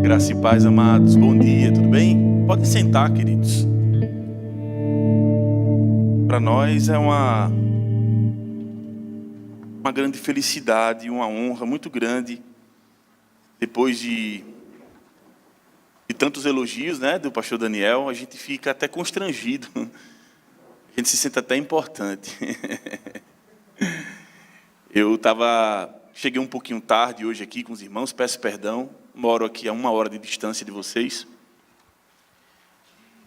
Graça e paz, amados. Bom dia, tudo bem? Podem sentar, queridos. Para nós é uma grande felicidade, uma honra muito grande, depois de tantos elogios, né, do pastor Daniel, a gente fica até constrangido, a gente se sente até importante. Cheguei um pouquinho tarde hoje aqui com os irmãos, peço perdão, moro aqui a 1 hora de distância de vocês.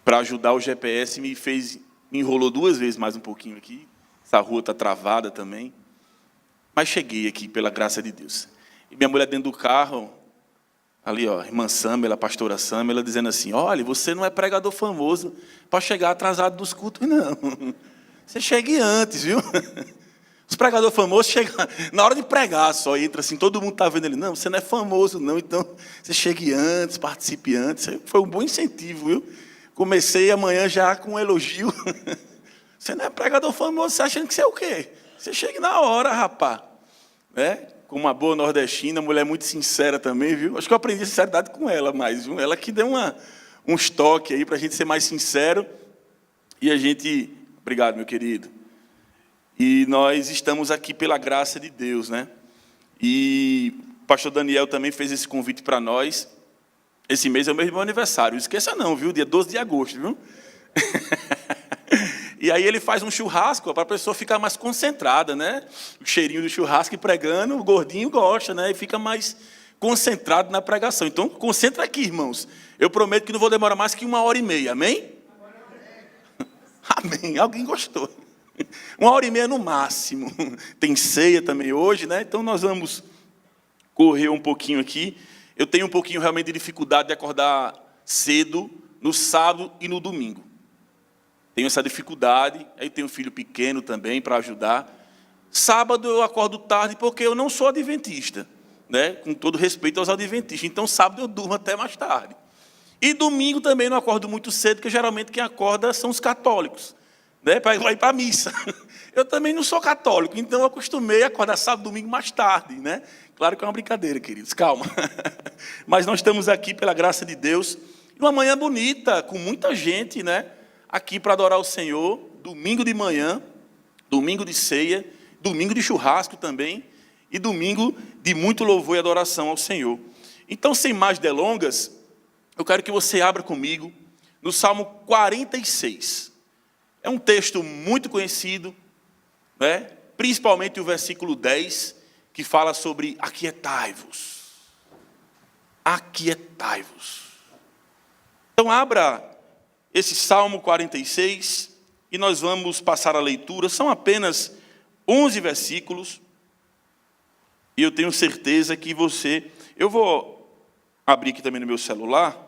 Para ajudar o GPS, me enrolou 2 vezes mais um pouquinho aqui, essa rua está travada também, mas cheguei aqui pela graça de Deus. E minha mulher dentro do carro, ali, ó, irmã Samela, a pastora Samela, dizendo assim: olha, você não é pregador famoso para chegar atrasado dos cultos, não. Você chegue antes, viu? Os pregadores famosos chegam na hora de pregar, só entra assim, todo mundo está vendo ele. Não, você não é famoso, não, então você chegue antes, participe antes. Foi um bom incentivo, viu? Comecei amanhã já com um elogio. Você não é pregador famoso, você achando que você é o quê? Você chega na hora, rapaz. Né? Com uma boa nordestina, mulher muito sincera também, viu? Acho que eu aprendi sinceridade com ela mais, viu? Ela que deu um estoque aí para a gente ser mais sincero. E a gente... Obrigado, meu querido. E nós estamos aqui pela graça de Deus, né? E o pastor Daniel também fez esse convite para nós. Esse mês é o mês do meu aniversário. Não esqueça não, viu? Dia 12 de agosto, viu? E aí ele faz um churrasco para a pessoa ficar mais concentrada, né? O cheirinho do churrasco e pregando, o gordinho gosta, né? E fica mais concentrado na pregação. Então, concentra aqui, irmãos. Eu prometo que não vou demorar mais que 1h30, amém? Amém. Alguém gostou. 1h30 no máximo. Tem ceia também hoje, né? Então nós vamos correr um pouquinho aqui. Eu tenho um pouquinho realmente de dificuldade de acordar cedo no sábado e no domingo. Tenho essa dificuldade. Aí tenho um filho pequeno também para ajudar. Sábado eu acordo tarde porque eu não sou adventista, né? Com todo respeito aos adventistas. Então sábado eu durmo até mais tarde. E domingo também não acordo muito cedo, porque geralmente quem acorda são os católicos, né, para ir para a missa. Eu também não sou católico, então eu acostumei a acordar sábado, domingo mais tarde, né? Claro que é uma brincadeira, queridos, calma. Mas nós estamos aqui pela graça de Deus, uma manhã bonita, com muita gente, né? Aqui para adorar o Senhor, domingo de manhã, domingo de ceia, domingo de churrasco também, e domingo de muito louvor e adoração ao Senhor. Então, sem mais delongas, eu quero que você abra comigo no Salmo 46. É um texto muito conhecido, né? Principalmente o versículo 10, que fala sobre aquietai-vos. Aquietai-vos. Então, abra esse Salmo 46 e nós vamos passar a leitura. São apenas 11 versículos. E eu tenho certeza que você... Eu vou abrir aqui também no meu celular.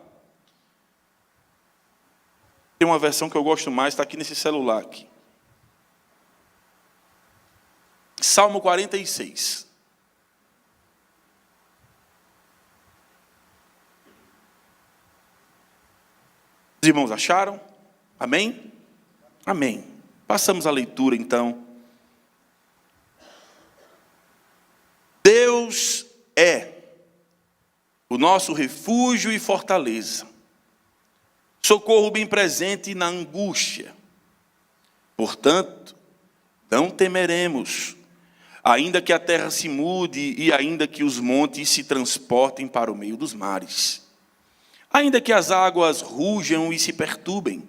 Tem uma versão que eu gosto mais, está aqui nesse celular aqui. Salmo 46. Os irmãos acharam? Amém? Amém. Passamos a leitura, então. Deus é o nosso refúgio e fortaleza, socorro bem presente na angústia. Portanto, não temeremos, ainda que a terra se mude e ainda que os montes se transportem para o meio dos mares, ainda que as águas rujam e se perturbem,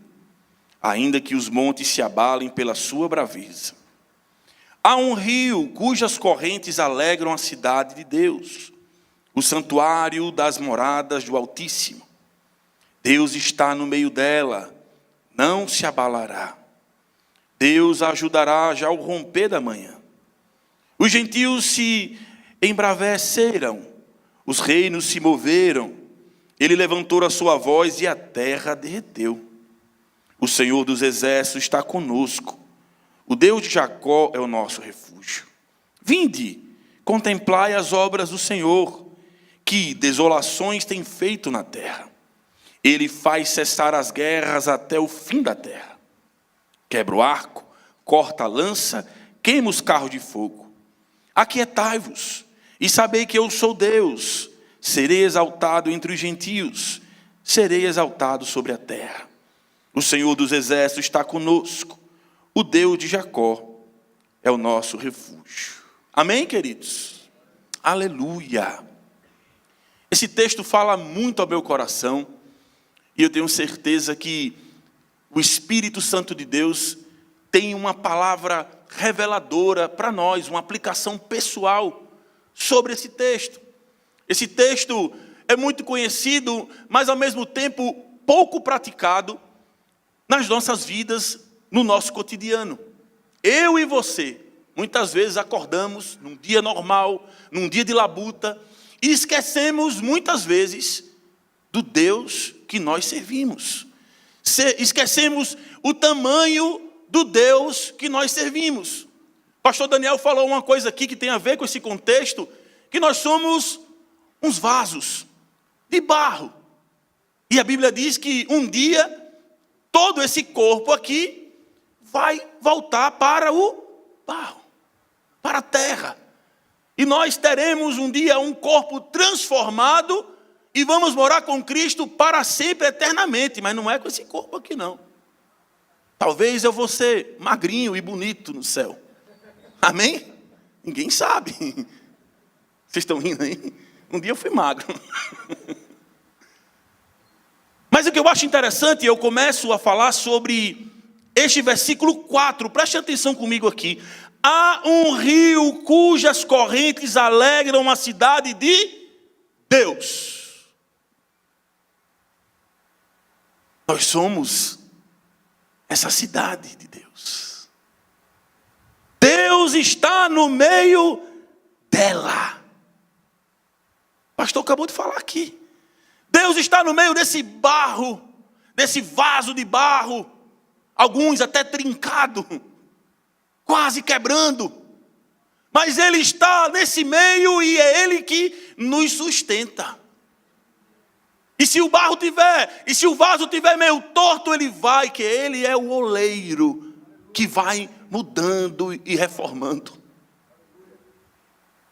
ainda que os montes se abalem pela sua braveza. Há um rio cujas correntes alegram a cidade de Deus, o santuário das moradas do Altíssimo. Deus está no meio dela, não se abalará. Deus a ajudará já ao romper da manhã. Os gentios se embraveceram, os reinos se moveram. Ele levantou a sua voz e a terra derreteu. O Senhor dos exércitos está conosco. O Deus de Jacó é o nosso refúgio. Vinde, contemplai as obras do Senhor, que desolações tem feito na terra. Ele faz cessar as guerras até o fim da terra. Quebra o arco, corta a lança, queima os carros de fogo. Aquietai-vos e sabei que eu sou Deus. serei exaltado entre os gentios, serei exaltado sobre a terra. O Senhor dos exércitos está conosco, o Deus de Jacó é o nosso refúgio. Amém, queridos? Aleluia! Esse texto fala muito ao meu coração, e eu tenho certeza que o Espírito Santo de Deus tem uma palavra reveladora para nós, uma aplicação pessoal sobre esse texto. Esse texto é muito conhecido, mas ao mesmo tempo pouco praticado nas nossas vidas, no nosso cotidiano. Eu e você, muitas vezes acordamos num dia normal, num dia de labuta, e esquecemos muitas vezes do Deus que nós servimos. Esquecemos o tamanho do Deus que nós servimos. Pastor Daniel falou uma coisa aqui que tem a ver com esse contexto, que nós somos uns vasos de barro. E a Bíblia diz que um dia, todo esse corpo aqui vai voltar para o barro, para a terra. E nós teremos um dia um corpo transformado e vamos morar com Cristo para sempre, eternamente. Mas não é com esse corpo aqui, não. Talvez eu vou ser magrinho e bonito no céu. Amém? Ninguém sabe. Vocês estão rindo aí? Um dia eu fui magro. Mas o que eu acho interessante, eu começo a falar sobre este versículo 4. Preste atenção comigo aqui. Há um rio cujas correntes alegram a cidade de Deus. Nós somos essa cidade de Deus. Deus está no meio dela. O pastor acabou de falar aqui. Deus está no meio desse barro, desse vaso de barro, alguns até trincado, quase quebrando. Mas Ele está nesse meio e é Ele que nos sustenta. E se o barro tiver, e se o vaso tiver meio torto, Ele vai, que Ele é o oleiro que vai mudando e reformando.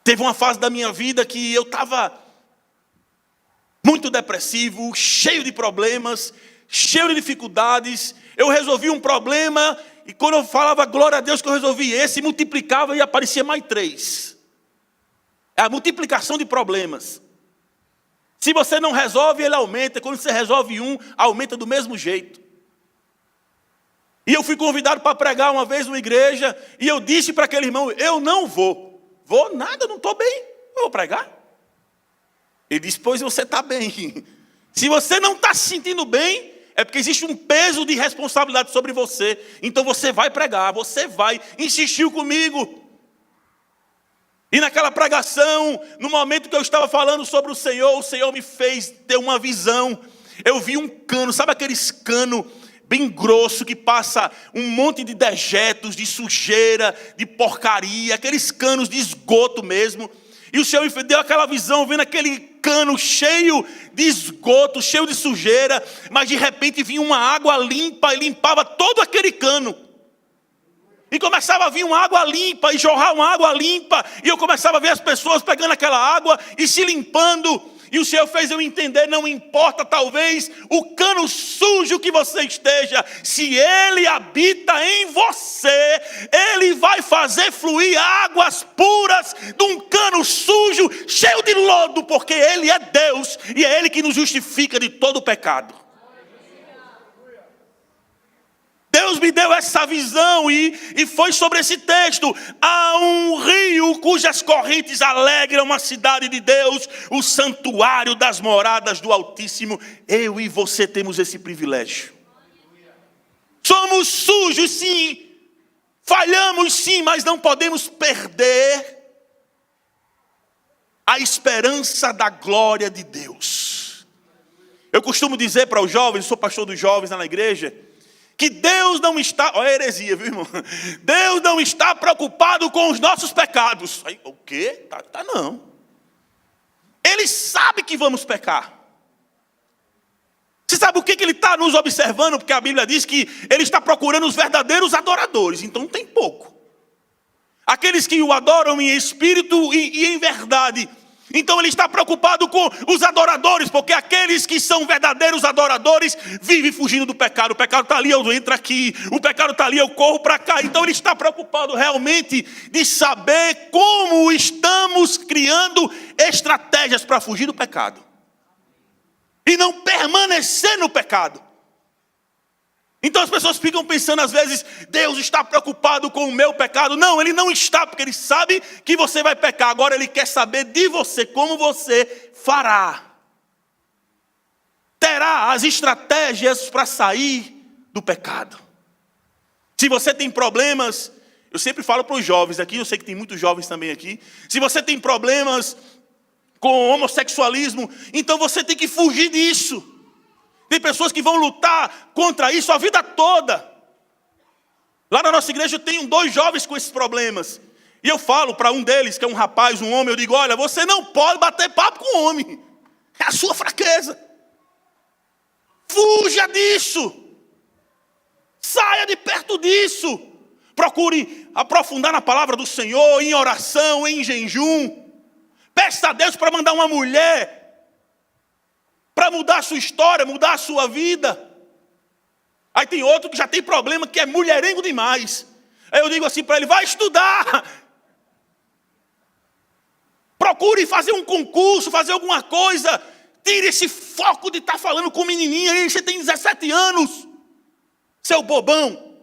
Teve uma fase da minha vida que eu estava muito depressivo, cheio de problemas, cheio de dificuldades. Eu resolvi um problema e quando eu falava glória a Deus que eu resolvi esse, multiplicava e aparecia mais 3. É a multiplicação de problemas. Se você não resolve, ele aumenta. Quando você resolve um, aumenta do mesmo jeito. E eu fui convidado para pregar uma vez numa igreja e eu disse para aquele irmão, eu não vou. Vou nada, não estou bem. Eu vou pregar. Ele disse, pois você está bem. Se você não está se sentindo bem, é porque existe um peso de responsabilidade sobre você. Então você vai pregar, você vai. Insistiu comigo. E naquela pregação, no momento que eu estava falando sobre o Senhor me fez ter uma visão. Eu vi um cano, sabe aqueles canos bem grosso que passa um monte de dejetos, de sujeira, de porcaria, aqueles canos de esgoto mesmo. E o Senhor me deu aquela visão, vendo aquele cano cheio de esgoto, cheio de sujeira, mas de repente vinha uma água limpa e limpava todo aquele cano. E começava a vir uma água limpa e jorrar uma água limpa. E eu começava a ver as pessoas pegando aquela água e se limpando. E o Senhor fez eu entender, não importa talvez o cano sujo que você esteja. Se Ele habita em você, Ele vai fazer fluir águas puras de um cano sujo, cheio de lodo. Porque Ele é Deus e é Ele que nos justifica de todo o pecado. Deus me deu essa visão e foi sobre esse texto. Há um rio cujas correntes alegram a cidade de Deus, o santuário das moradas do Altíssimo. Eu e você temos esse privilégio. Somos sujos sim, falhamos sim, mas não podemos perder a esperança da glória de Deus. Eu costumo dizer para os jovens, sou pastor dos jovens na igreja, que Deus não está, olha a heresia, viu, irmão? Deus não está preocupado com os nossos pecados. Aí, o quê? Tá não. Ele sabe que vamos pecar. Você sabe o que ele está nos observando? Porque a Bíblia diz que ele está procurando os verdadeiros adoradores. Então não tem pouco. Aqueles que o adoram em espírito e em verdade. Então ele está preocupado com os adoradores, porque aqueles que são verdadeiros adoradores vivem fugindo do pecado. O pecado está ali, eu entro aqui. O pecado está ali, eu corro para cá. Então ele está preocupado realmente de saber como estamos criando estratégias para fugir do pecado. E não permanecer no pecado. Então as pessoas ficam pensando às vezes, Deus está preocupado com o meu pecado. Não, Ele não está, porque Ele sabe que você vai pecar. Agora Ele quer saber de você, como você fará. Terá as estratégias para sair do pecado. Se você tem problemas, eu sempre falo para os jovens aqui, eu sei que tem muitos jovens também aqui. Se você tem problemas com homossexualismo, então você tem que fugir disso. Tem pessoas que vão lutar contra isso a vida toda. Lá na nossa igreja eu tenho 2 jovens com esses problemas. E eu falo para um deles, que é um rapaz, um homem, eu digo, olha, você não pode bater papo com o homem. É a sua fraqueza. Fuja disso. Saia de perto disso. Procure aprofundar na palavra do Senhor, em oração, em jejum. Peça a Deus para mandar uma mulher para mudar a sua história, mudar a sua vida. Aí tem outro que já tem problema, que é mulherengo demais. Aí eu digo assim para ele, vai estudar. Procure fazer um concurso, fazer alguma coisa. Tire esse foco de estar falando com menininha. Aí você tem 17 anos. Seu bobão.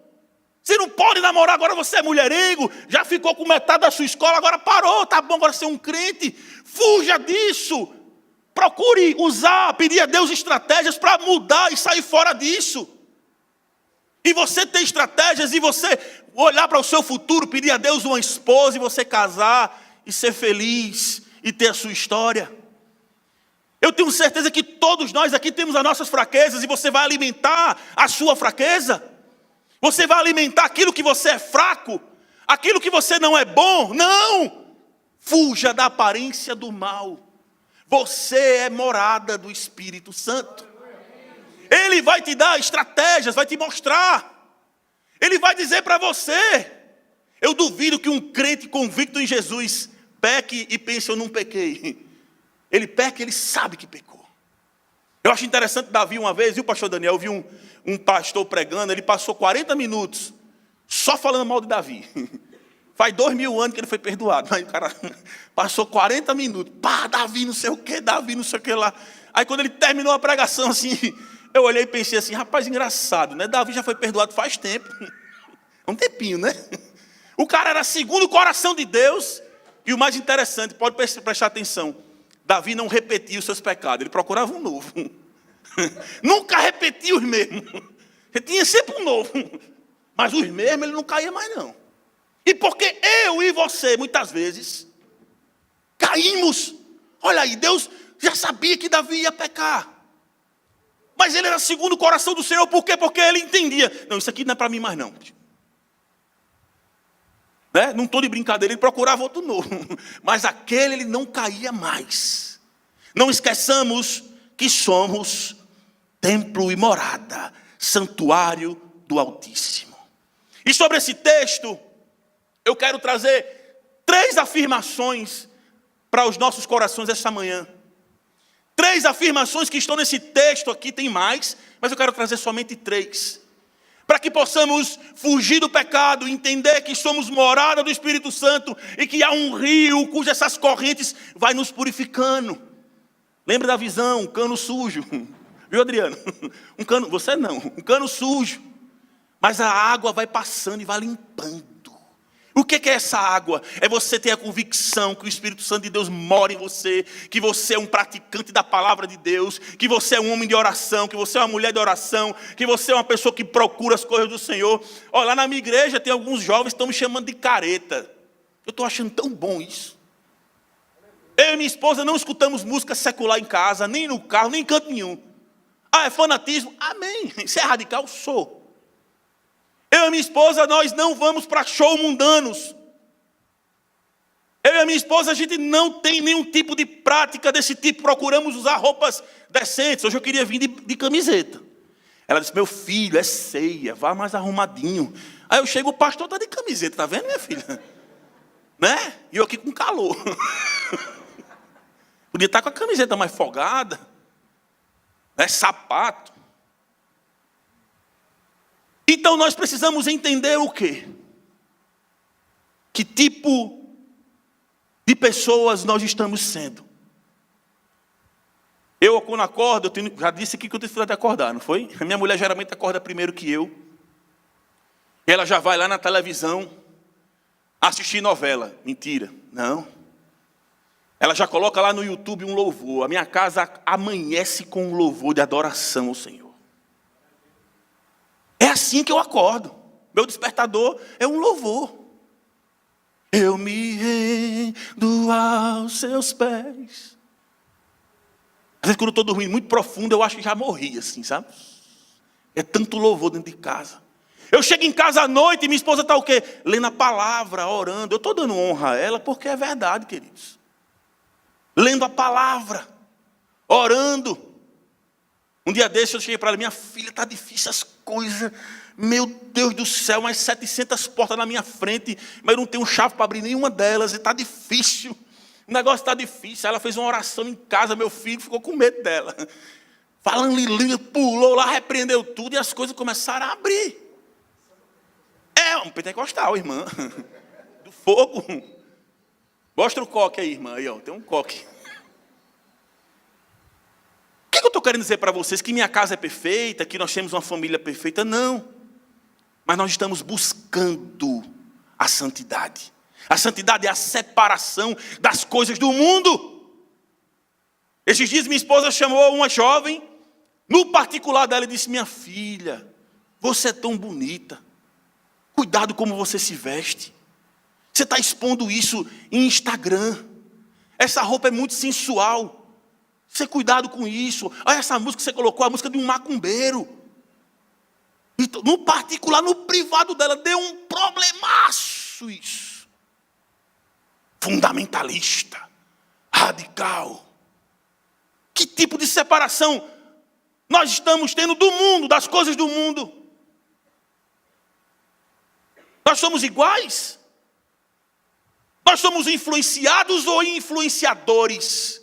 Você não pode namorar, agora você é mulherengo. Já ficou com metade da sua escola, agora parou. Tá bom, agora você é um crente. Fuja disso. Procure usar, pedir a Deus estratégias para mudar e sair fora disso. E você ter estratégias e você olhar para o seu futuro, pedir a Deus uma esposa e você casar e ser feliz e ter a sua história. Eu tenho certeza que todos nós aqui temos as nossas fraquezas e você vai alimentar a sua fraqueza. Você vai alimentar aquilo que você é fraco, aquilo que você não é bom. Não! Fuja da aparência do mal. Você é morada do Espírito Santo. Ele vai te dar estratégias, vai te mostrar. Ele vai dizer para você. Eu duvido que um crente convicto em Jesus peque e pense, eu não pequei. Ele peca, ele sabe que pecou. Eu acho interessante Davi uma vez, viu, pastor Daniel? Eu vi um pastor pregando, ele passou 40 minutos só falando mal de Davi. Faz 2000 anos que ele foi perdoado. Aí o cara passou 40 minutos. Pá, Davi não sei o que, Davi não sei o que lá. Aí quando ele terminou a pregação assim, eu olhei e pensei assim, rapaz, engraçado, né? Davi já foi perdoado faz tempo. Um tempinho, né? O cara era segundo o coração de Deus. E o mais interessante, pode prestar atenção, Davi não repetia os seus pecados, ele procurava um novo. Nunca repetia os mesmos. Ele tinha sempre um novo. Mas os mesmos ele não caía mais não. E porque eu e você, muitas vezes, caímos. Olha aí, Deus já sabia que Davi ia pecar. Mas ele era segundo o coração do Senhor. Por quê? Porque ele entendia. Não, isso aqui não é para mim mais não. Né? Não estou de brincadeira, ele procurava outro novo. Mas aquele ele não caía mais. Não esqueçamos que somos templo e morada, santuário do Altíssimo. E sobre esse texto, eu quero trazer 3 afirmações para os nossos corações esta manhã. 3 afirmações que estão nesse texto aqui, tem mais, mas eu quero trazer somente 3. Para que possamos fugir do pecado, entender que somos morada do Espírito Santo e que há um rio cujas essas correntes vai nos purificando. Lembra da visão, um cano sujo. Viu, Adriano? Um cano, você não, um cano sujo. Mas a água vai passando e vai limpando. O que é essa água? É você ter a convicção que o Espírito Santo de Deus mora em você, que você é um praticante da palavra de Deus, que você é um homem de oração, que você é uma mulher de oração, que você é uma pessoa que procura as coisas do Senhor. Olha, lá na minha igreja tem alguns jovens que estão me chamando de careta. Eu estou achando tão bom isso. Eu e minha esposa não escutamos música secular em casa, nem no carro, nem em canto nenhum. Ah, é fanatismo? Amém. Isso é radical? Sou. Eu e minha esposa, nós não vamos para show mundanos. Eu e a minha esposa, a gente não tem nenhum tipo de prática desse tipo. Procuramos usar roupas decentes. Hoje eu queria vir de camiseta. Ela disse, meu filho, é ceia, vá mais arrumadinho. Aí eu chego, o pastor está de camiseta, tá vendo, minha filha? Né? E eu aqui com calor. Podia estar com a camiseta mais folgada, sapato. Então nós precisamos entender o quê? Que tipo de pessoas nós estamos sendo. Eu, quando acordo, já disse aqui que eu tenho dificuldade de acordar, não foi? A minha mulher geralmente acorda primeiro que eu. Ela já vai lá na televisão assistir novela. Mentira, não. Ela já coloca lá no YouTube um louvor. A minha casa amanhece com um louvor de adoração ao Senhor. É assim que eu acordo. Meu despertador é um louvor. Eu me rendo aos seus pés. Às vezes quando eu estou dormindo muito profundo, eu acho que já morri, assim, sabe? É tanto louvor dentro de casa. Eu chego em casa à noite e minha esposa está o quê? Lendo a palavra, orando. Eu estou dando honra a ela porque é verdade, queridos. Lendo a palavra, orando. Um dia desse eu cheguei para ela, minha filha, está difícil as coisas. Meu Deus do céu, mais 700 portas na minha frente, mas eu não tenho chave para abrir nenhuma delas, e está difícil. O negócio está difícil. Ela fez uma oração em casa, meu filho ficou com medo dela. Falando em língua, pulou lá, repreendeu tudo e as coisas começaram a abrir. É um pentecostal, irmã. Do fogo. Mostra o coque aí, irmã. Aí, ó, tem um coque. O que eu estou querendo dizer para vocês? Que minha casa é perfeita, que nós temos uma família perfeita? Não. Mas nós estamos buscando a santidade. A santidade é a separação das coisas do mundo. Esses dias minha esposa chamou uma jovem, no particular dela, e disse, minha filha, você é tão bonita. Cuidado como você se veste. Você está expondo isso em Instagram. Essa roupa é muito sensual. Você cuidado com isso. Olha essa música que você colocou, a música de um macumbeiro. Então, no particular, no privado dela, deu um problemaço isso. Fundamentalista, radical. Que tipo de separação nós estamos tendo do mundo, das coisas do mundo? Nós somos iguais? Nós somos influenciados ou influenciadores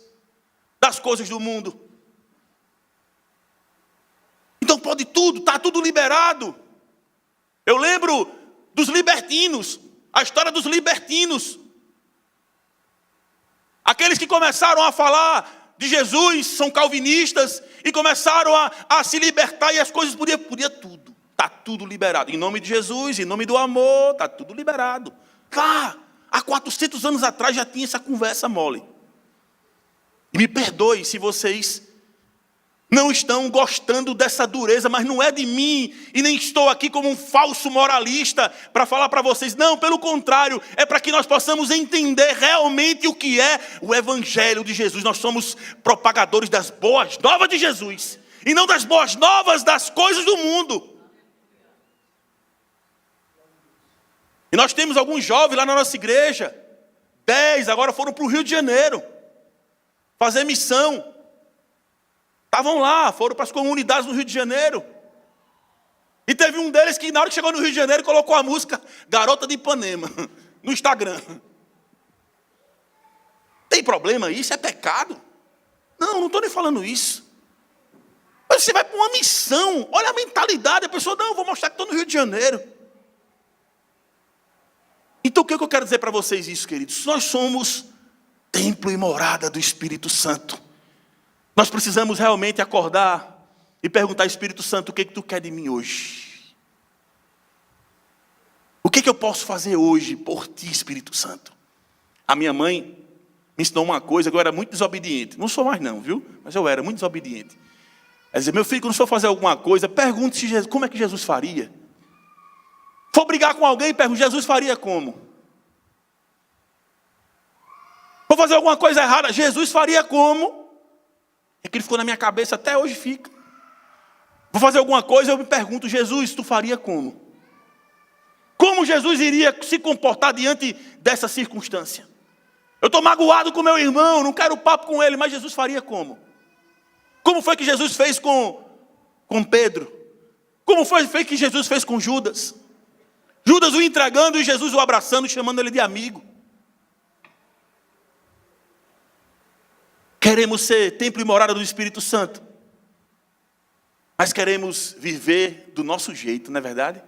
das coisas do mundo? Então pode tudo, está tudo liberado. Eu lembro dos libertinos, a história dos libertinos. Aqueles que começaram a falar de Jesus, são calvinistas, e começaram a se libertar, e as coisas podia tudo. Está tudo liberado. Em nome de Jesus, em nome do amor, está tudo liberado. Lá, há 400 anos atrás já tinha essa conversa mole. E me perdoe se vocês não estão gostando dessa dureza, mas não é de mim, e nem estou aqui como um falso moralista para falar para vocês. Não, pelo contrário, é para que nós possamos entender realmente o que é o Evangelho de Jesus. Nós somos propagadores das boas novas de Jesus, e não das boas novas das coisas do mundo. E nós temos alguns jovens lá na nossa igreja, 10 agora foram para o Rio de Janeiro, fazer missão. Estavam lá, foram para as comunidades no Rio de Janeiro. E teve um deles que na hora que chegou no Rio de Janeiro colocou a música Garota de Ipanema no Instagram. Tem problema isso? É pecado? Não estou nem falando isso. Mas você vai para uma missão, olha a mentalidade, a pessoa, não, vou mostrar que estou no Rio de Janeiro. Então o que eu quero dizer para vocês isso, queridos? Nós somos templo e morada do Espírito Santo. Nós precisamos realmente acordar e perguntar, Espírito Santo, o que tu quer de mim hoje? O que eu posso fazer hoje por ti, Espírito Santo? A minha mãe me ensinou uma coisa, que eu era muito desobediente. Não sou mais não, viu? Mas eu era muito desobediente. Ela dizia, meu filho, quando for fazer alguma coisa, pergunte se Jesus, como é que Jesus faria? For brigar com alguém, pergunte, Jesus faria como? For fazer alguma coisa errada, Jesus faria como? Aquilo ficou na minha cabeça, até hoje fica. Vou fazer alguma coisa, eu me pergunto, Jesus, tu faria como? Como Jesus iria se comportar diante dessa circunstância? Eu estou magoado com meu irmão, não quero papo com ele, mas Jesus faria como? Como foi que Jesus fez com Pedro? Como foi que Jesus fez com Judas? Judas o entregando e Jesus o abraçando, chamando ele de amigo. queremos ser templo e morada do Espírito Santo, mas queremos viver do nosso jeito, não é verdade?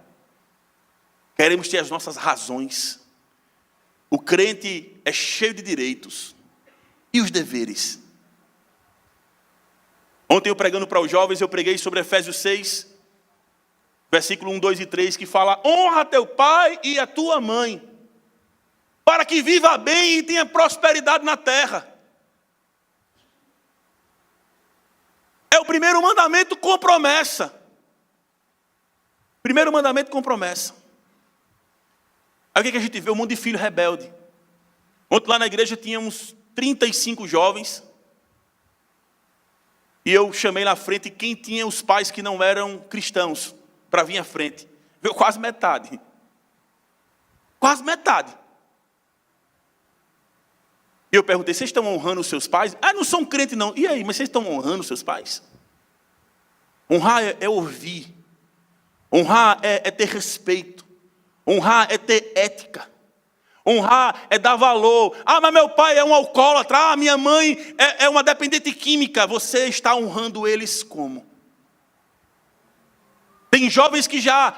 Queremos ter as nossas razões. O crente é cheio de direitos. E os deveres? Ontem eu pregando para os jovens, eu preguei sobre Efésios 6, versículo 1, 2 e 3, que fala: honra teu pai e a tua mãe, para que viva bem e tenha prosperidade na terra. É o primeiro mandamento com promessa. Primeiro mandamento com promessa. Aí o que a gente vê? Um monte de filho rebelde. Ontem lá na igreja tínhamos 35 jovens. E eu chamei na frente quem tinha os pais que não eram cristãos, para vir à frente. Veio quase metade. Quase metade. E eu perguntei: vocês estão honrando os seus pais? Ah, não são crentes não. E aí, mas vocês estão honrando os seus pais? Honrar é ouvir. Honrar é ter respeito. Honrar é ter ética. Honrar é dar valor. Ah, mas meu pai é um alcoólatra. Ah, minha mãe é uma dependente química. Você está honrando eles como? Tem jovens que já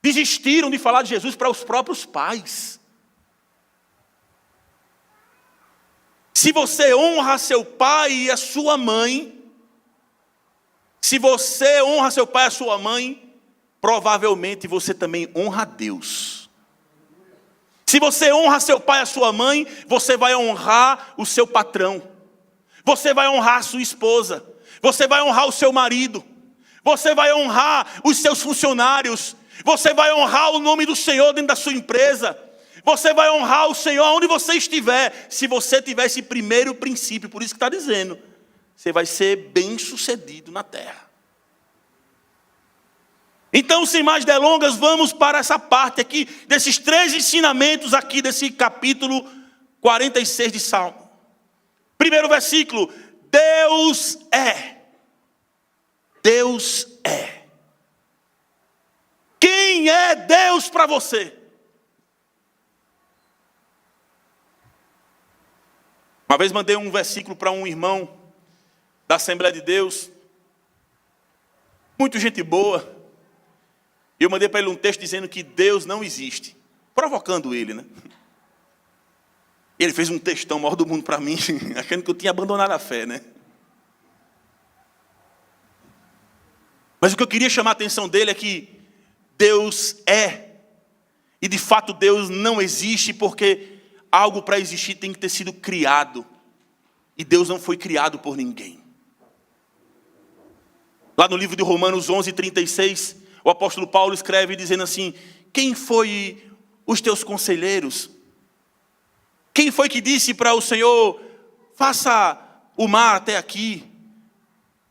desistiram de falar de Jesus para os próprios pais. Se você honra seu pai e a sua mãe, se você honra seu pai e a sua mãe, provavelmente você também honra a Deus. Se você honra seu pai e a sua mãe, você vai honrar o seu patrão. Você vai honrar a sua esposa. Você vai honrar o seu marido. Você vai honrar os seus funcionários. Você vai honrar o nome do Senhor dentro da sua empresa. Você vai honrar o Senhor onde você estiver. Se você tiver esse primeiro princípio, por isso que está dizendo, você vai ser bem sucedido na terra. Então, sem mais delongas, vamos para essa parte aqui, desses 3 ensinamentos aqui, desse capítulo 46 de Salmo. Primeiro versículo: Deus é. Deus é. Quem é Deus para você? Uma vez mandei um versículo para um irmão da Assembleia de Deus, muito gente boa, e eu mandei para ele um texto dizendo que Deus não existe, provocando ele, né? E ele fez um textão maior do mundo para mim, achando que eu tinha abandonado a fé, né? Mas o que eu queria chamar a atenção dele é que Deus é, e de fato Deus não existe, porque algo para existir tem que ter sido criado. E Deus não foi criado por ninguém. Lá no livro de Romanos 11:36, o apóstolo Paulo escreve dizendo assim: quem foi os teus conselheiros? Quem foi que disse para o Senhor: faça o mar até aqui,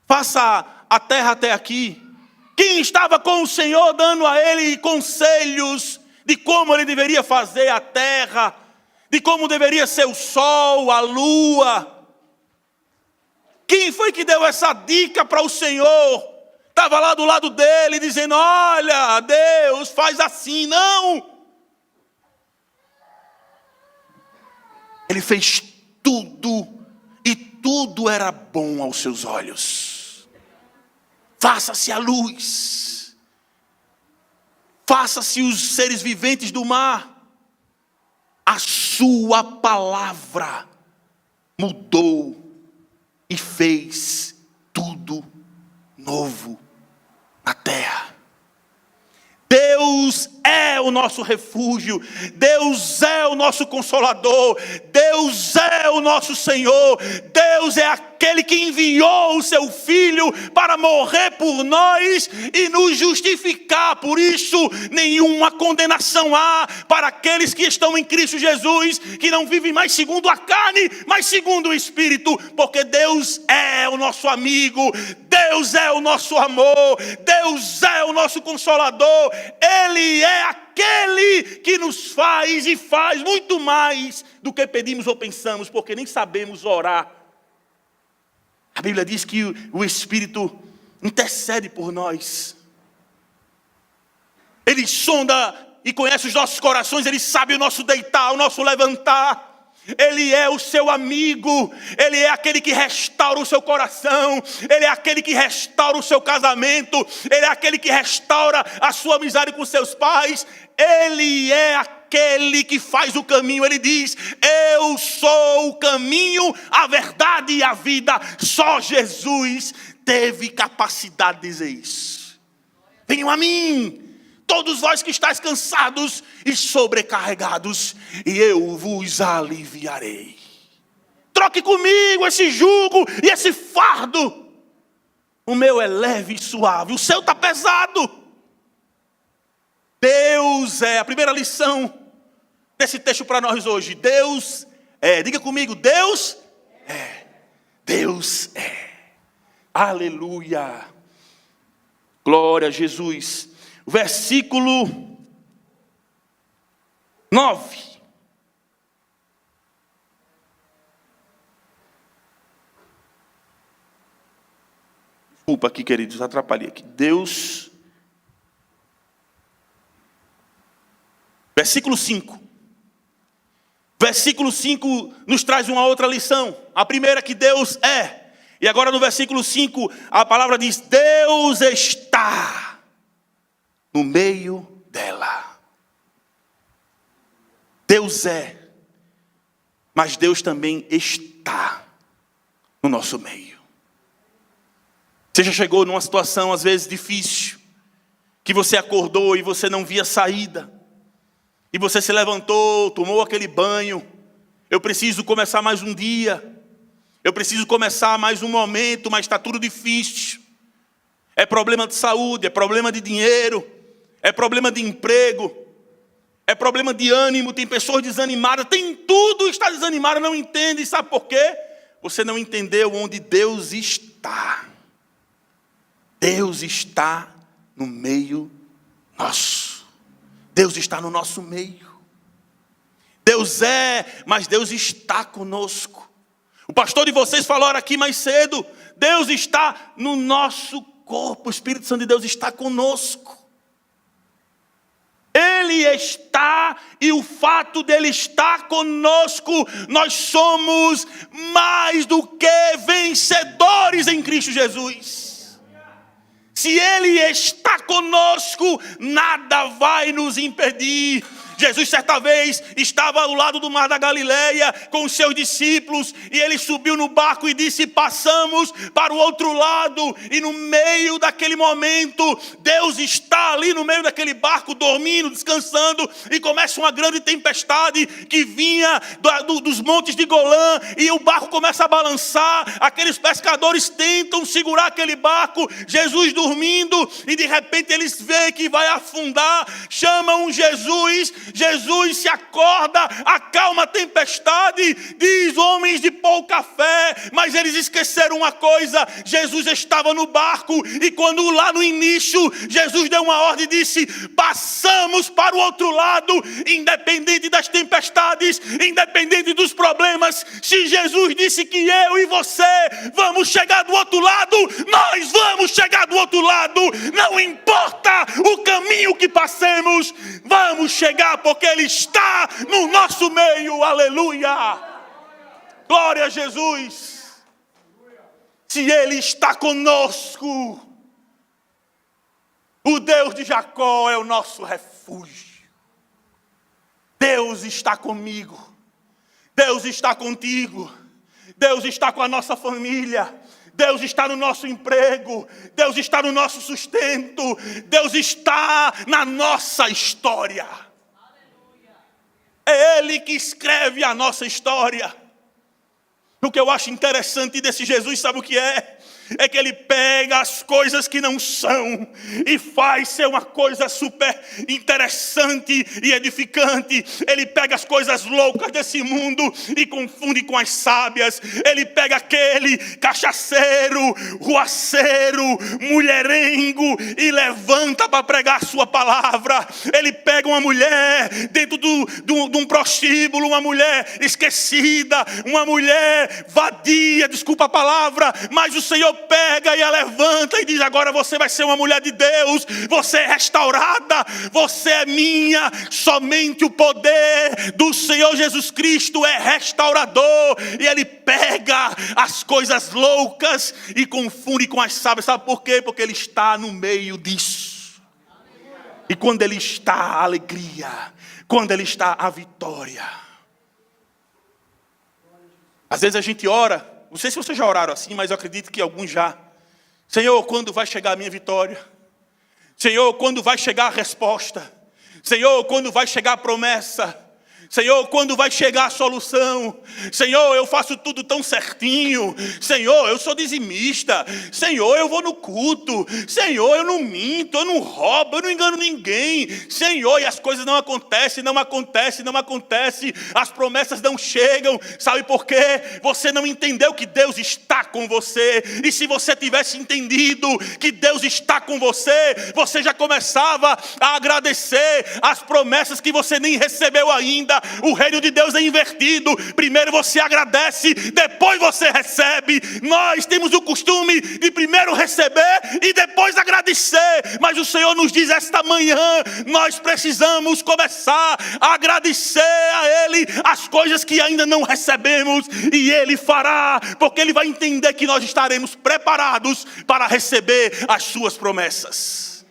faça a terra até aqui? Quem estava com o Senhor dando a ele conselhos de como ele deveria fazer a terra, de como deveria ser o sol, a lua? Quem foi que deu essa dica para o Senhor? Estava lá do lado dele dizendo: olha, Deus, faz assim. Não! Ele fez tudo, e tudo era bom aos seus olhos. Faça-se a luz. Faça-se os seres viventes do mar. A sua palavra mudou e fez tudo novo na terra. Deus é o nosso refúgio, Deus é o nosso consolador, Deus é o nosso Senhor, Deus é aquele que enviou o seu Filho para morrer por nós e nos justificar. Por isso, nenhuma condenação há para aqueles que estão em Cristo Jesus, que não vivem mais segundo a carne, mas segundo o Espírito, porque Deus é o nosso amigo, Deus é o nosso amor, Deus é o nosso consolador, Ele é aquele que nos faz e faz muito mais do que pedimos ou pensamos, porque nem sabemos orar. A Bíblia diz que o Espírito intercede por nós. Ele sonda e conhece os nossos corações, Ele sabe o nosso deitar, o nosso levantar. Ele é o seu amigo, Ele é aquele que restaura o seu coração, Ele é aquele que restaura o seu casamento, Ele é aquele que restaura a sua amizade com seus pais, Ele é aquele que faz o caminho. Ele diz: eu sou o caminho, a verdade e a vida. Só Jesus teve capacidade de dizer isso. Venham a mim, todos vós que estáis cansados e sobrecarregados, e eu vos aliviarei. Troque comigo esse jugo e esse fardo. O meu é leve e suave, o seu está pesado. Deus é, a primeira lição desse texto para nós hoje. Deus é, diga comigo, Deus é. Deus é. Aleluia. Glória a Jesus. Versículo 9. Desculpa aqui, queridos, atrapalhei aqui. Deus. Versículo 5. Versículo 5 nos traz uma outra lição. A primeira, que Deus é. E agora no versículo 5, a palavra diz: Deus está no meio dela. Deus é, mas Deus também está no nosso meio. Você já chegou numa situação às vezes difícil, que você acordou e você não via saída, e você se levantou, tomou aquele banho: eu preciso começar mais um dia, eu preciso começar mais um momento, mas está tudo difícil. É problema de saúde, é problema de dinheiro, é problema de emprego, é problema de ânimo. Tem pessoas desanimadas, tem tudo, está desanimada, não entende. Sabe por quê? Você não entendeu onde Deus está. Deus está no meio nosso. Deus está no nosso meio. Deus é, mas Deus está conosco. O pastor de vocês falou aqui mais cedo: Deus está no nosso corpo. O Espírito Santo de Deus está conosco. Ele está, e o fato dele estar conosco, nós somos mais do que vencedores em Cristo Jesus. Se Ele está conosco, nada vai nos impedir. Jesus certa vez estava ao lado do mar da Galileia com os seus discípulos, e ele subiu no barco e disse: passamos para o outro lado. E no meio daquele momento, Deus está ali no meio daquele barco, dormindo, descansando, e começa uma grande tempestade que vinha dos montes de Golã, e o barco começa a balançar. Aqueles pescadores tentam segurar aquele barco, Jesus dormindo, e de repente eles veem que vai afundar, chamam Jesus. Jesus se acorda, acalma a tempestade, diz: homens de pouca fé. Mas eles esqueceram uma coisa: Jesus estava no barco, e quando lá no início Jesus deu uma ordem e disse: passamos para o outro lado, independente das tempestades, independente dos problemas. Se Jesus disse que eu e você vamos chegar do outro lado, nós vamos chegar do outro lado. Não importa o caminho que passemos, vamos chegar, porque Ele está no nosso meio. Aleluia! Glória a Jesus! Se Ele está conosco, o Deus de Jacó é o nosso refúgio. Deus está comigo, Deus está contigo, Deus está com a nossa família, Deus está no nosso emprego, Deus está no nosso sustento, Deus está na nossa história. É Ele que escreve a nossa história. O que eu acho interessante desse Jesus, sabe o que é? É que Ele pega as coisas que não são e faz ser uma coisa super interessante e edificante. Ele pega as coisas loucas desse mundo e confunde com as sábias. Ele pega aquele cachaceiro, ruaceiro, mulherengo e levanta para pregar a sua palavra. Ele pega uma mulher dentro de um prostíbulo, uma mulher esquecida, uma mulher vadia, desculpa a palavra, mas o Senhor pega e a levanta e diz: agora você vai ser uma mulher de Deus, você é restaurada, você é minha. Somente o poder do Senhor Jesus Cristo é restaurador, e Ele pega as coisas loucas e confunde com as sábias. Sabe por quê? Porque Ele está no meio disso. E quando Ele está, a alegria. Quando Ele está, a vitória. Às vezes a gente ora, não sei se vocês já oraram assim, mas eu acredito que alguns já. Senhor, quando vai chegar a minha vitória? Senhor, quando vai chegar a resposta? Senhor, quando vai chegar a promessa? Senhor, quando vai chegar a solução? Senhor, eu faço tudo tão certinho. Senhor, eu sou dizimista. Senhor, eu vou no culto. Senhor, eu não minto, eu não roubo, eu não engano ninguém. Senhor, e as coisas não acontecem, não acontecem, não acontecem. As promessas não chegam. Sabe por quê? Você não entendeu que Deus está com você. E se você tivesse entendido que Deus está com você, você já começava a agradecer as promessas que você nem recebeu ainda. O reino de Deus é invertido. Primeiro você agradece, depois você recebe. Nós temos o costume de primeiro receber e depois agradecer. Mas o Senhor nos diz esta manhã: nós precisamos começar a agradecer a Ele as coisas que ainda não recebemos. E Ele fará, porque Ele vai entender que nós estaremos preparados para receber as suas promessas.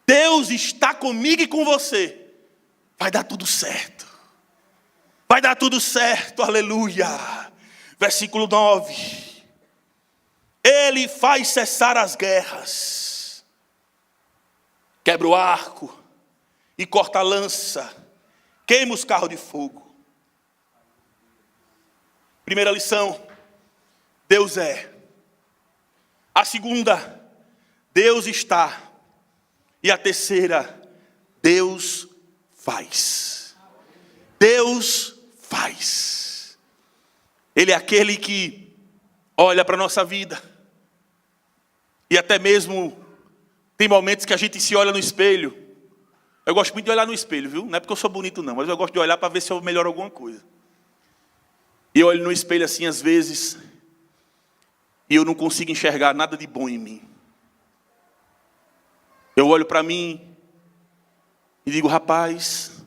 Deus está comigo e com você. Vai dar tudo certo. Vai dar tudo certo, aleluia. Versículo 9. Ele faz cessar as guerras. Quebra o arco e corta a lança. Queima os carros de fogo. Primeira lição: Deus é. A segunda: Deus está. E a terceira: Deus faz. Deus faz. Ele é aquele que olha para a nossa vida. E até mesmo tem momentos que a gente se olha no espelho. Eu gosto muito de olhar no espelho, viu? Não é porque eu sou bonito não, mas eu gosto de olhar para ver se eu melhoro alguma coisa. E eu olho no espelho assim às vezes, e eu não consigo enxergar nada de bom em mim. Eu olho para mim e digo: rapaz,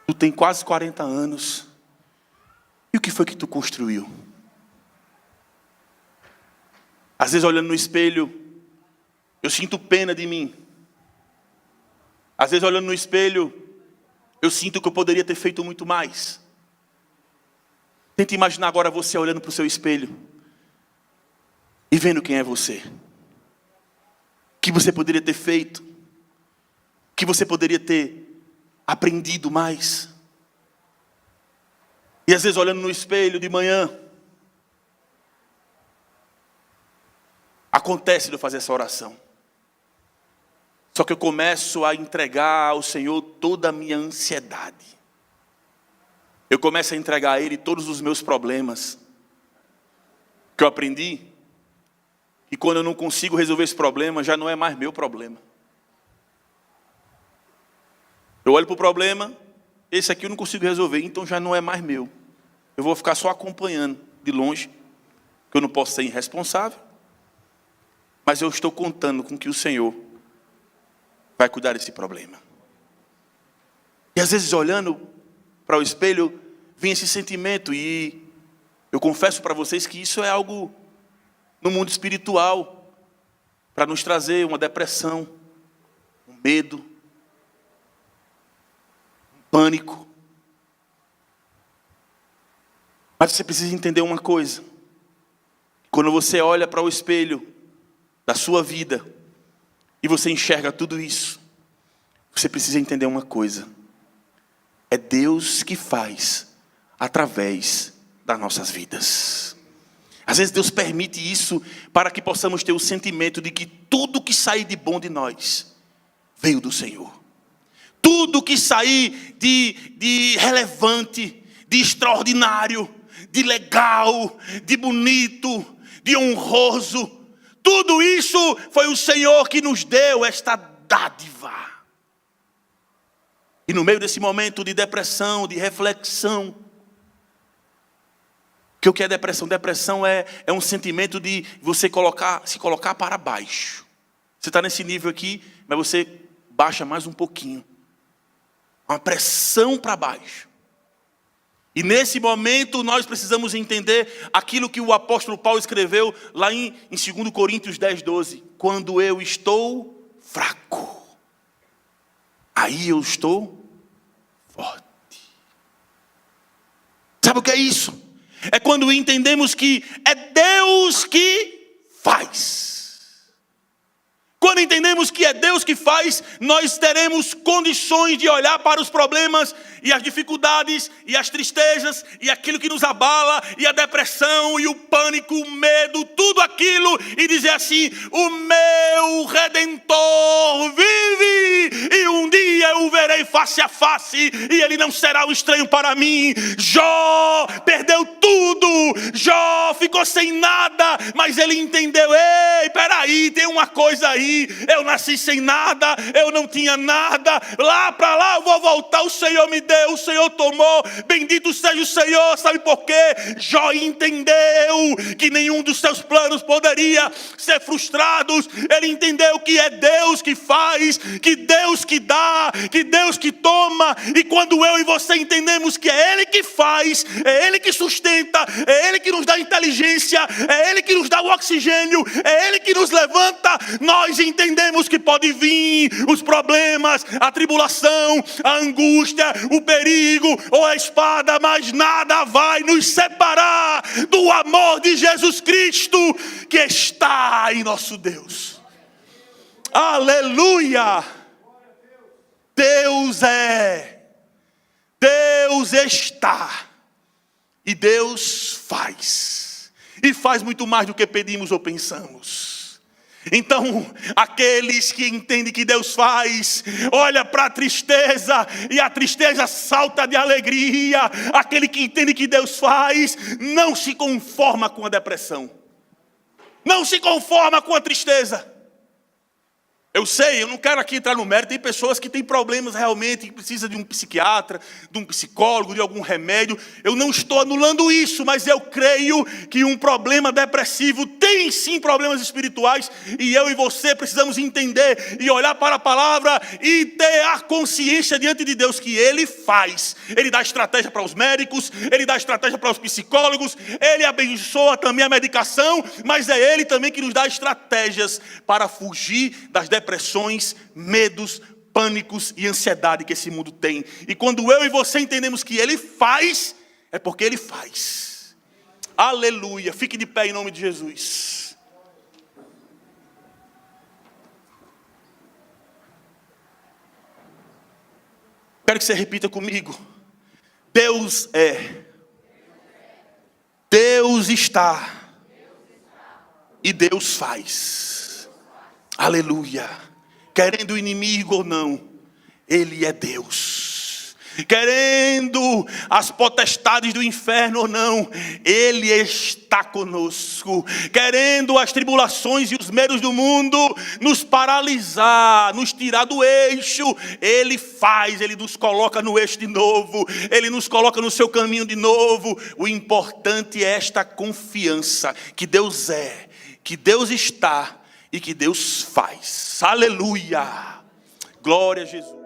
tu tem quase 40 anos. E o que foi que tu construiu? Às vezes olhando no espelho, eu sinto pena de mim. Às vezes olhando no espelho, eu sinto que eu poderia ter feito muito mais. Tente imaginar agora você olhando para o seu espelho e vendo quem é você. Que você poderia ter feito, que você poderia ter aprendido mais. E às vezes olhando no espelho de manhã, acontece de eu fazer essa oração. Só que eu começo a entregar ao Senhor toda a minha ansiedade. Eu começo a entregar a Ele todos os meus problemas. Que eu aprendi. E quando eu não consigo resolver esse problema, já não é mais meu problema. Eu olho para o problema, esse aqui eu não consigo resolver, então já não é mais meu. Eu vou ficar só acompanhando de longe, que eu não posso ser irresponsável. Mas eu estou contando com que o Senhor vai cuidar desse problema. E às vezes olhando para o espelho, vem esse sentimento, e eu confesso para vocês que isso é algo no mundo espiritual, para nos trazer uma depressão, um medo, um pânico. Mas você precisa entender uma coisa: quando você olha para o espelho da sua vida e você enxerga tudo isso, você precisa entender uma coisa: é Deus que faz através das nossas vidas. Às vezes Deus permite isso para que possamos ter o sentimento de que tudo que sair de bom de nós veio do Senhor. Tudo que sair de relevante, de extraordinário, de legal, de bonito, de honroso, tudo isso foi o Senhor que nos deu esta dádiva. E no meio desse momento de depressão, de reflexão, que o que é depressão? Depressão é um sentimento de você se colocar para baixo. Você está nesse nível aqui, mas você baixa mais um pouquinho. Uma pressão para baixo. E nesse momento nós precisamos entender aquilo que o apóstolo Paulo escreveu lá em 2 Coríntios 10, 12. Quando eu estou fraco, aí eu estou forte. Sabe o que é isso? É quando entendemos que é Deus que faz. Quando entendemos que é Deus que faz, nós teremos condições de olhar para os problemas e as dificuldades e as tristezas e aquilo que nos abala e a depressão e o pânico, o medo, tudo aquilo e dizer assim: o meu Redentor vive e um dia eu o verei face a face e ele não será um estranho para mim. Jó perdeu tudo, Jó ficou sem nada, mas ele entendeu: ei, peraí, tem uma coisa aí. Eu nasci sem nada, eu não tinha nada, lá para lá eu vou voltar, o Senhor me deu, o Senhor tomou, bendito seja o Senhor. Sabe por quê? Jó entendeu que nenhum dos seus planos poderia ser frustrado. Ele entendeu que é Deus que faz, que Deus que dá, que Deus que toma. E quando eu e você entendemos que é Ele que faz, é Ele que sustenta, é Ele que nos dá inteligência, é Ele que nos dá o oxigênio, é Ele que nos levanta, nós entendemos que pode vir os problemas, a tribulação, a angústia, o perigo ou a espada, mas nada vai nos separar do amor de Jesus Cristo que está em nosso Deus. Aleluia! Deus é, Deus está e Deus faz. E faz muito mais do que pedimos ou pensamos. Então, aqueles que entendem que Deus faz, olha para a tristeza e a tristeza salta de alegria. Aquele que entende que Deus faz, não se conforma com a depressão. Não se conforma com a tristeza. Eu sei, eu não quero aqui entrar no mérito. Tem pessoas que têm problemas realmente, que precisam de um psiquiatra, de um psicólogo, de algum remédio. Eu não estou anulando isso, mas eu creio que um problema depressivo tem sim problemas espirituais. E eu e você precisamos entender e olhar para a palavra e ter a consciência diante de Deus que Ele faz. Ele dá estratégia para os médicos, Ele dá estratégia para os psicólogos, Ele abençoa também a medicação, mas é Ele também que nos dá estratégias para fugir das depressões, medos, pânicos e ansiedade que esse mundo tem. E quando eu e você entendemos que Ele faz, é porque Ele faz. Aleluia. Fique de pé em nome de Jesus. Quero que você repita comigo. Deus é. Deus está. E Deus faz. Aleluia. Querendo o inimigo ou não, Ele é Deus. Querendo as potestades do inferno ou não, Ele está conosco. Querendo as tribulações e os medos do mundo nos paralisar, nos tirar do eixo, Ele faz, Ele nos coloca no eixo de novo, Ele nos coloca no seu caminho de novo. O importante é esta confiança que Deus é, que Deus está e que Deus faz. Aleluia. Glória a Jesus.